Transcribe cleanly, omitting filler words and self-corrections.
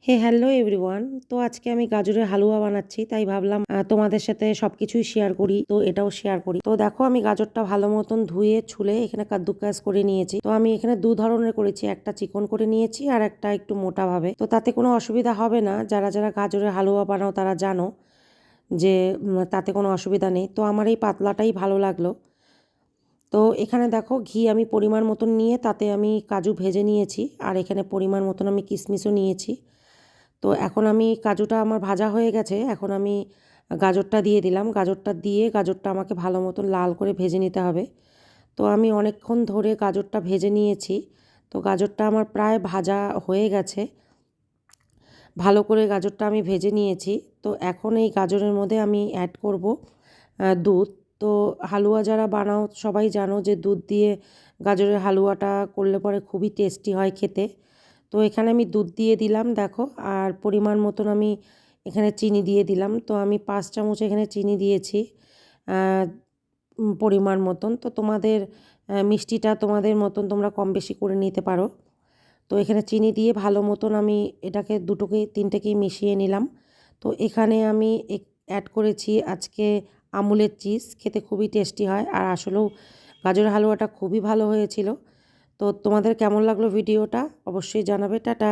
হে hello everyone. তো আজকে আমি গাজরের হালুয়া বানাচ্ছি, তাই ভাবলাম তোমাদের সাথে সবকিছুই শেয়ার করি। তো এটাও শেয়ার করি। তো দেখো আমি গাজরটা ভালো মতন ধুয়ে ছুলে এখানে কাদ্দুকাস করে নিয়েছি। তো আমি এখানে দু ধরনের করেছি, একটা চিকন করে নিয়েছি আর একটা একটু মোটা ভাবে। তো তাতে কোনো অসুবিধা হবে না, যারা যারা গাজরের হালুয়া বানাও তারা জানো যে তাতে কোনো অসুবিধা নেই। তো আমার এই পাতলাটাই ভালো লাগলো। তো এখানে দেখো ঘি আমি পরিমাণ মতন নিয়ে তাতে আমি কাজু ভেজে নিয়েছি, আর এখানে পরিমাণ মতন আমি কিশমিশও নিয়েছি। তো এখন আমি কাজুটা আমার ভাজা হয়ে গেছে, এখন আমি গাজরটা দিয়ে দিলাম। গাজরটা দিয়ে গাজরটা আমাকে ভালো মতন লাল করে ভেজে নিতে হবে। তো আমি অনেকক্ষণ ধরে গাজরটা ভেজে নিয়েছি। তো গাজরটা আমার প্রায় ভাজা হয়ে গেছে, ভালো করে গাজরটা আমি ভেজে নিয়েছি। তো এখন এই গাজরের মধ্যে আমি অ্যাড করব দুধ। তো হালুয়া যারা বানাও সবাই জানো যে দুধ দিয়ে গাজরের হালুয়াটা করলে পরে খুবই টেস্টি হয় খেতে। তো এখানে আমি দুধ দিয়ে দিলাম দেখো, আর পরিমাণ মতন আমি এখানে চিনি দিয়ে দিলাম। তো আমি 5 চামচ এখানে চিনি দিয়েছি পরিমাণ মতন। তো তোমাদের মিষ্টিটা তোমাদের মতন তোমরা কম বেশি করে নিতে পারো। তো এখানে চিনি দিয়ে ভালো মতন আমি এটাকে তিনটেকেই মিশিয়ে নিলাম। তো এখানে আমি অ্যাড করেছি আজকে আমুলের চিজ, খেতে খুবই টেস্টি হয়, আর আসলেও গাজর হালুয়াটা খুবই ভালো হয়েছিল। তো তোমাদের কেমন লাগলো ভিডিওটা অবশ্যই জানাবে। টাটা।